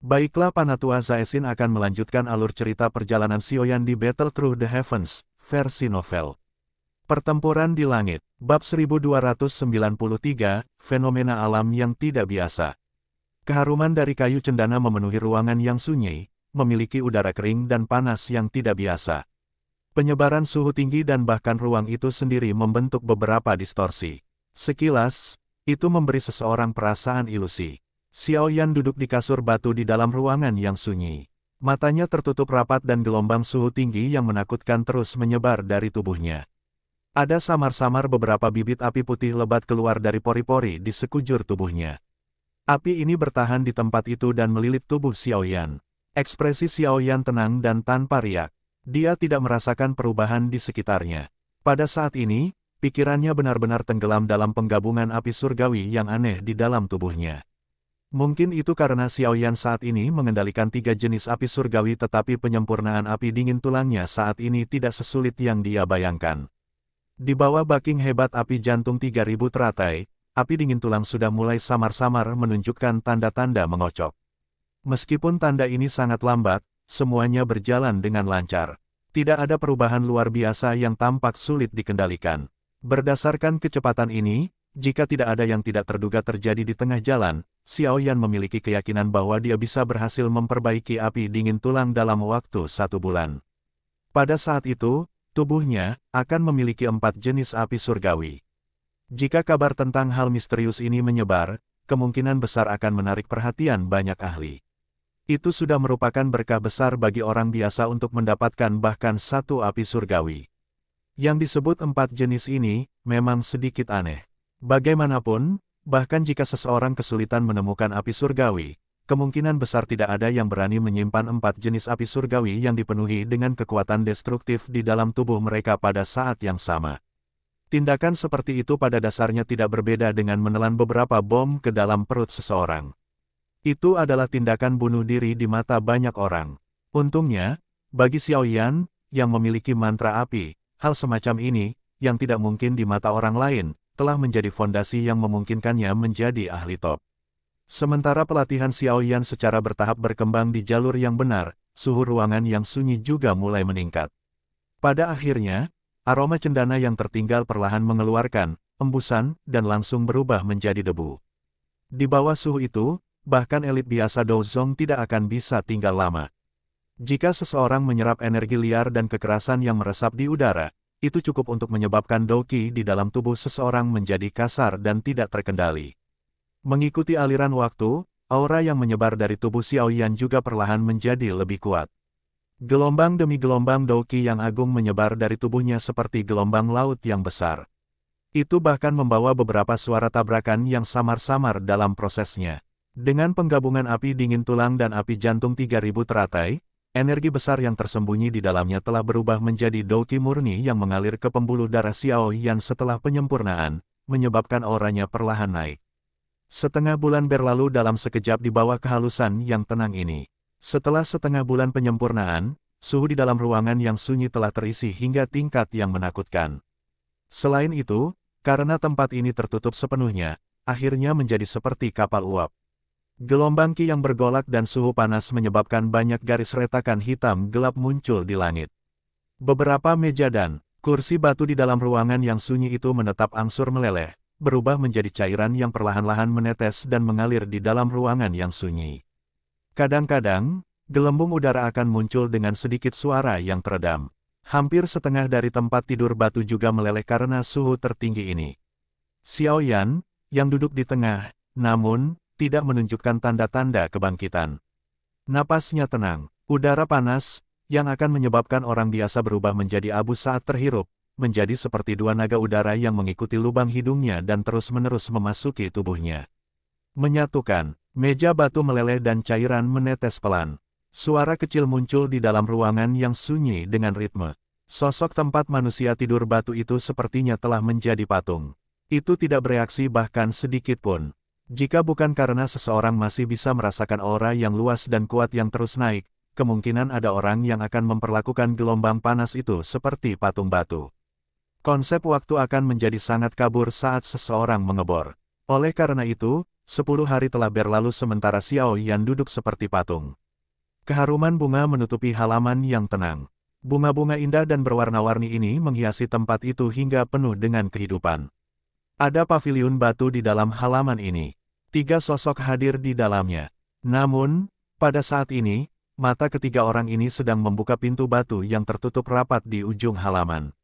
Baiklah, Panatua Zaesin akan melanjutkan alur cerita perjalanan Xiaoyan di Battle Through the Heavens, versi novel. Pertempuran di Langit, Bab 1293, Fenomena Alam yang Tidak Biasa. Keharuman dari kayu cendana memenuhi ruangan yang sunyi, memiliki udara kering dan panas yang tidak biasa. Penyebaran suhu tinggi dan bahkan ruang itu sendiri membentuk beberapa distorsi. Sekilas, itu memberi seseorang perasaan ilusi. Xiaoyan duduk di kasur batu di dalam ruangan yang sunyi. Matanya tertutup rapat dan gelombang suhu tinggi yang menakutkan terus menyebar dari tubuhnya. Ada samar-samar beberapa bibit api putih lebat keluar dari pori-pori di sekujur tubuhnya. Api ini bertahan di tempat itu dan melilit tubuh Xiaoyan. Ekspresi Xiaoyan tenang dan tanpa riak. Dia tidak merasakan perubahan di sekitarnya. Pada saat ini, pikirannya benar-benar tenggelam dalam penggabungan api surgawi yang aneh di dalam tubuhnya. Mungkin itu karena Xiaoyan saat ini mengendalikan 3 jenis api surgawi, tetapi penyempurnaan api dingin tulangnya saat ini tidak sesulit yang dia bayangkan. Di bawah backing hebat api jantung 3000 teratai, api dingin tulang sudah mulai samar-samar menunjukkan tanda-tanda mengocok. Meskipun tanda ini sangat lambat, semuanya berjalan dengan lancar. Tidak ada perubahan luar biasa yang tampak sulit dikendalikan. Berdasarkan kecepatan ini, jika tidak ada yang tidak terduga terjadi di tengah jalan, Xiaoyan memiliki keyakinan bahwa dia bisa berhasil memperbaiki api dingin tulang dalam waktu 1 bulan. Pada saat itu, tubuhnya akan memiliki 4 jenis api surgawi. Jika kabar tentang hal misterius ini menyebar, kemungkinan besar akan menarik perhatian banyak ahli. Itu sudah merupakan berkah besar bagi orang biasa untuk mendapatkan bahkan 1 api surgawi. Yang disebut 4 jenis ini, memang sedikit aneh. Bagaimanapun, bahkan jika seseorang kesulitan menemukan api surgawi, kemungkinan besar tidak ada yang berani menyimpan 4 jenis api surgawi yang dipenuhi dengan kekuatan destruktif di dalam tubuh mereka pada saat yang sama. Tindakan seperti itu pada dasarnya tidak berbeda dengan menelan beberapa bom ke dalam perut seseorang. Itu adalah tindakan bunuh diri di mata banyak orang. Untungnya, bagi Xiaoyan, yang memiliki mantra api, hal semacam ini, yang tidak mungkin di mata orang lain, telah menjadi fondasi yang memungkinkannya menjadi ahli top. Sementara pelatihan Xiaoyan secara bertahap berkembang di jalur yang benar, suhu ruangan yang sunyi juga mulai meningkat. Pada akhirnya, aroma cendana yang tertinggal perlahan mengeluarkan embusan dan langsung berubah menjadi debu. Di bawah suhu itu, bahkan elit biasa Douzong tidak akan bisa tinggal lama. Jika seseorang menyerap energi liar dan kekerasan yang meresap di udara, itu cukup untuk menyebabkan Douqi di dalam tubuh seseorang menjadi kasar dan tidak terkendali. Mengikuti aliran waktu, aura yang menyebar dari tubuh Xiaoyan juga perlahan menjadi lebih kuat. Gelombang demi gelombang Douqi yang agung menyebar dari tubuhnya seperti gelombang laut yang besar. Itu bahkan membawa beberapa suara tabrakan yang samar-samar dalam prosesnya. Dengan penggabungan api dingin tulang dan api jantung 3000 teratai, energi besar yang tersembunyi di dalamnya telah berubah menjadi Douqi murni yang mengalir ke pembuluh darah Xiaoyan setelah penyempurnaan, menyebabkan auranya perlahan naik. Setengah bulan berlalu dalam sekejap di bawah kehalusan yang tenang ini. Setelah setengah bulan penyempurnaan, suhu di dalam ruangan yang sunyi telah terisi hingga tingkat yang menakutkan. Selain itu, karena tempat ini tertutup sepenuhnya, akhirnya menjadi seperti kapal uap. Gelombang Qi yang bergolak dan suhu panas menyebabkan banyak garis retakan hitam gelap muncul di langit. Beberapa meja dan kursi batu di dalam ruangan yang sunyi itu menetap angsur meleleh, berubah menjadi cairan yang perlahan-lahan menetes dan mengalir di dalam ruangan yang sunyi. Kadang-kadang, gelembung udara akan muncul dengan sedikit suara yang teredam. Hampir setengah dari tempat tidur batu juga meleleh karena suhu tertinggi ini. Xiaoyan, yang duduk di tengah, namun tidak menunjukkan tanda-tanda kebangkitan. Napasnya tenang, udara panas, yang akan menyebabkan orang biasa berubah menjadi abu saat terhirup, menjadi seperti 2 naga udara yang mengikuti lubang hidungnya dan terus-menerus memasuki tubuhnya. Menyatukan, meja batu meleleh dan cairan menetes pelan. Suara kecil muncul di dalam ruangan yang sunyi dengan ritme. Sosok tempat manusia tidur batu itu sepertinya telah menjadi patung. Itu tidak bereaksi bahkan sedikit pun. Jika bukan karena seseorang masih bisa merasakan aura yang luas dan kuat yang terus naik, kemungkinan ada orang yang akan memperlakukan gelombang panas itu seperti patung batu. Konsep waktu akan menjadi sangat kabur saat seseorang mengebor. Oleh karena itu, 10 hari telah berlalu sementara Xiao Yan duduk seperti patung. Keharuman bunga menutupi halaman yang tenang. Bunga-bunga indah dan berwarna-warni ini menghiasi tempat itu hingga penuh dengan kehidupan. Ada paviliun batu di dalam halaman ini. 3 sosok hadir di dalamnya. Namun, pada saat ini, mata ketiga orang ini sedang membuka pintu batu yang tertutup rapat di ujung halaman.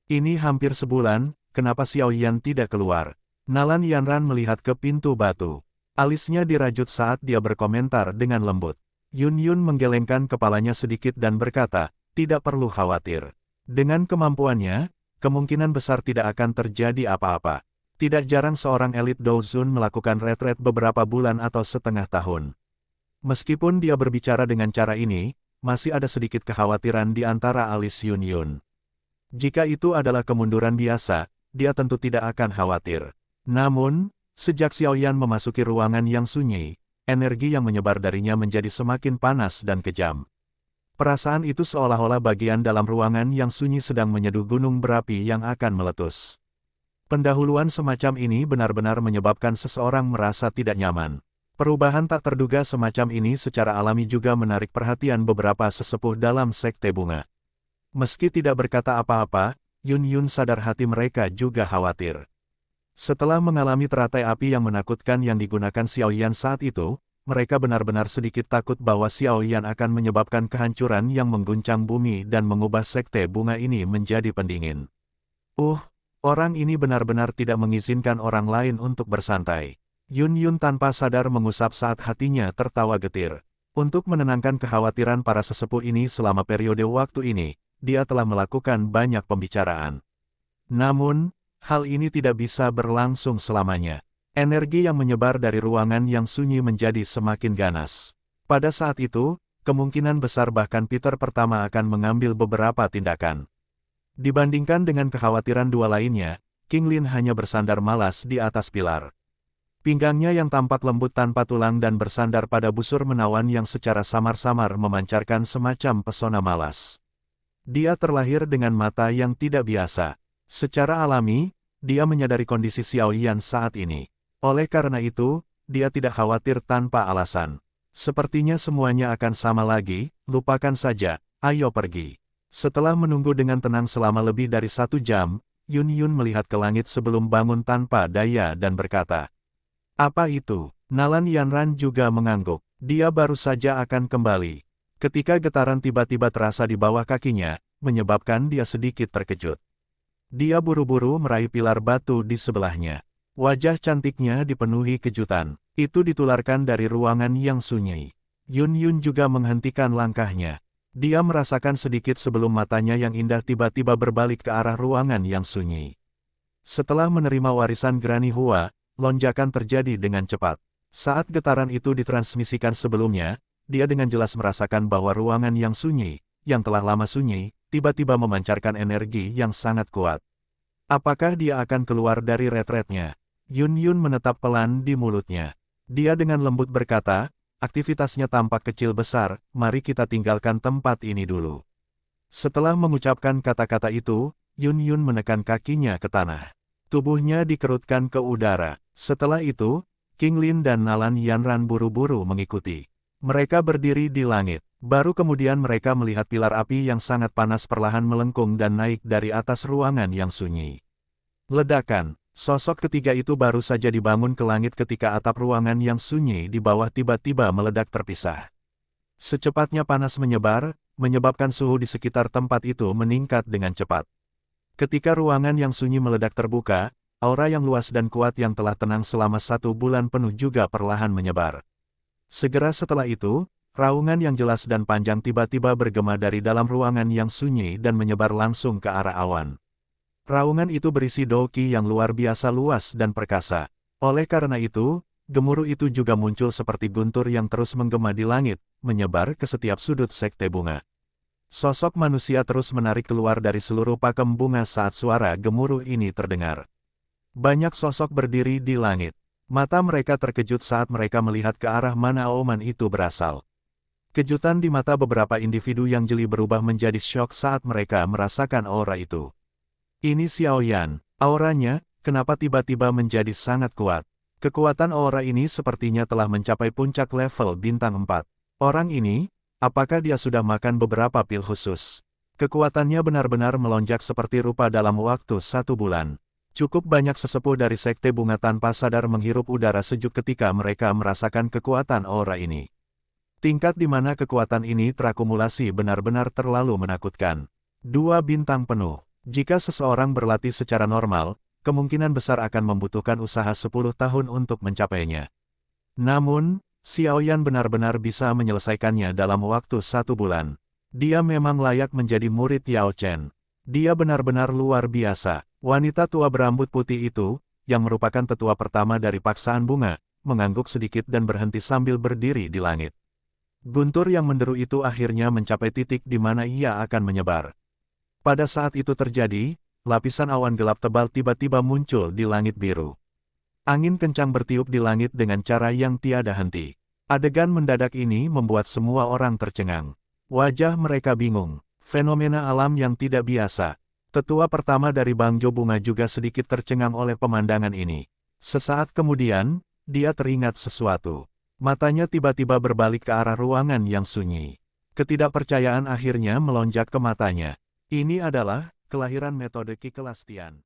Ini hampir sebulan, kenapa Xiao Yan tidak keluar? Nalan Yanran melihat ke pintu batu. Alisnya dirajut saat dia berkomentar dengan lembut. Yun Yun menggelengkan kepalanya sedikit dan berkata, tidak perlu khawatir. Dengan kemampuannya, kemungkinan besar tidak akan terjadi apa-apa. Tidak jarang seorang elit Douzun melakukan retret beberapa bulan atau setengah tahun. Meskipun dia berbicara dengan cara ini, masih ada sedikit kekhawatiran di antara alis Yun Yun. Jika itu adalah kemunduran biasa, dia tentu tidak akan khawatir. Namun, sejak Xiao Yan memasuki ruangan yang sunyi, energi yang menyebar darinya menjadi semakin panas dan kejam. Perasaan itu seolah-olah bagian dalam ruangan yang sunyi sedang menyeduh gunung berapi yang akan meletus. Pendahuluan semacam ini benar-benar menyebabkan seseorang merasa tidak nyaman. Perubahan tak terduga semacam ini secara alami juga menarik perhatian beberapa sesepuh dalam sekte bunga. Meski tidak berkata apa-apa, Yun Yun sadar hati mereka juga khawatir. Setelah mengalami teratai api yang menakutkan yang digunakan Xiao Yan saat itu, mereka benar-benar sedikit takut bahwa Xiao Yan akan menyebabkan kehancuran yang mengguncang bumi dan mengubah sekte bunga ini menjadi pendingin. Orang ini benar-benar tidak mengizinkan orang lain untuk bersantai. Yun Yun tanpa sadar mengusap saat hatinya tertawa getir. Untuk menenangkan kekhawatiran para sesepuh ini selama periode waktu ini, dia telah melakukan banyak pembicaraan. Namun, hal ini tidak bisa berlangsung selamanya. Energi yang menyebar dari ruangan yang sunyi menjadi semakin ganas. Pada saat itu, kemungkinan besar bahkan Peter pertama akan mengambil beberapa tindakan. Dibandingkan dengan kekhawatiran dua lainnya, King Lin hanya bersandar malas di atas pilar. Pinggangnya yang tampak lembut tanpa tulang dan bersandar pada busur menawan yang secara samar-samar memancarkan semacam pesona malas. Dia terlahir dengan mata yang tidak biasa. Secara alami, dia menyadari kondisi Xiao Yan saat ini. Oleh karena itu, dia tidak khawatir tanpa alasan. Sepertinya semuanya akan sama lagi, lupakan saja, ayo pergi. Setelah menunggu dengan tenang selama lebih dari 1 jam, Yun Yun melihat ke langit sebelum bangun tanpa daya dan berkata, "Apa itu?" Nalan Yanran juga mengangguk. Dia baru saja akan kembali. Ketika getaran tiba-tiba terasa di bawah kakinya, menyebabkan dia sedikit terkejut. Dia buru-buru meraih pilar batu di sebelahnya. Wajah cantiknya dipenuhi kejutan. Itu ditularkan dari ruangan yang sunyi. Yun Yun juga menghentikan langkahnya. Dia merasakan sedikit sebelum matanya yang indah tiba-tiba berbalik ke arah ruangan yang sunyi. Setelah menerima warisan Granny Hua, lonjakan terjadi dengan cepat. Saat getaran itu ditransmisikan sebelumnya, dia dengan jelas merasakan bahwa ruangan yang sunyi, yang telah lama sunyi, tiba-tiba memancarkan energi yang sangat kuat. Apakah dia akan keluar dari retretnya? Yun Yun menetap pelan di mulutnya. Dia dengan lembut berkata, aktivitasnya tampak kecil besar, mari kita tinggalkan tempat ini dulu. Setelah mengucapkan kata-kata itu, Yun Yun menekan kakinya ke tanah. Tubuhnya dikerutkan ke udara. Setelah itu, King Lin dan Nalan Yanran buru-buru mengikuti. Mereka berdiri di langit. Baru kemudian mereka melihat pilar api yang sangat panas perlahan melengkung dan naik dari atas ruangan yang sunyi. Ledakan. Sosok ketiga itu baru saja dibangun ke langit ketika atap ruangan yang sunyi di bawah tiba-tiba meledak terpisah. Secepatnya panas menyebar, menyebabkan suhu di sekitar tempat itu meningkat dengan cepat. Ketika ruangan yang sunyi meledak terbuka, aura yang luas dan kuat yang telah tenang selama 1 bulan penuh juga perlahan menyebar. Segera setelah itu, raungan yang jelas dan panjang tiba-tiba bergema dari dalam ruangan yang sunyi dan menyebar langsung ke arah awan. Raungan itu berisi doki yang luar biasa luas dan perkasa. Oleh karena itu, gemuruh itu juga muncul seperti guntur yang terus menggema di langit, menyebar ke setiap sudut sekte bunga. Sosok manusia terus menarik keluar dari seluruh pakem bunga saat suara gemuruh ini terdengar. Banyak sosok berdiri di langit. Mata mereka terkejut saat mereka melihat ke arah mana auman itu berasal. Kejutan di mata beberapa individu yang jeli berubah menjadi syok saat mereka merasakan aura itu. Ini Xiao Yan, auranya, kenapa tiba-tiba menjadi sangat kuat? Kekuatan aura ini sepertinya telah mencapai puncak level bintang 4. Orang ini, apakah dia sudah makan beberapa pil khusus? Kekuatannya benar-benar melonjak seperti rupa dalam waktu 1 bulan. Cukup banyak sesepuh dari Sekte Bunga tanpa sadar menghirup udara sejuk ketika mereka merasakan kekuatan aura ini. Tingkat di mana kekuatan ini terakumulasi benar-benar terlalu menakutkan. 2 bintang penuh. Jika seseorang berlatih secara normal, kemungkinan besar akan membutuhkan usaha 10 tahun untuk mencapainya. Namun, Xiaoyan benar-benar bisa menyelesaikannya dalam waktu 1 bulan. Dia memang layak menjadi murid Yao Chen. Dia benar-benar luar biasa. Wanita tua berambut putih itu, yang merupakan tetua pertama dari paksaan bunga, mengangguk sedikit dan berhenti sambil berdiri di langit. Guntur yang menderu itu akhirnya mencapai titik di mana ia akan menyebar. Pada saat itu terjadi, lapisan awan gelap tebal tiba-tiba muncul di langit biru. Angin kencang bertiup di langit dengan cara yang tiada henti. Adegan mendadak ini membuat semua orang tercengang. Wajah mereka bingung. Fenomena alam yang tidak biasa. Tetua pertama dari Bangjo Bunga juga sedikit tercengang oleh pemandangan ini. Sesaat kemudian, dia teringat sesuatu. Matanya tiba-tiba berbalik ke arah ruangan yang sunyi. Ketidakpercayaan akhirnya melonjak ke matanya. Ini adalah kelahiran metode Ki Kelastian.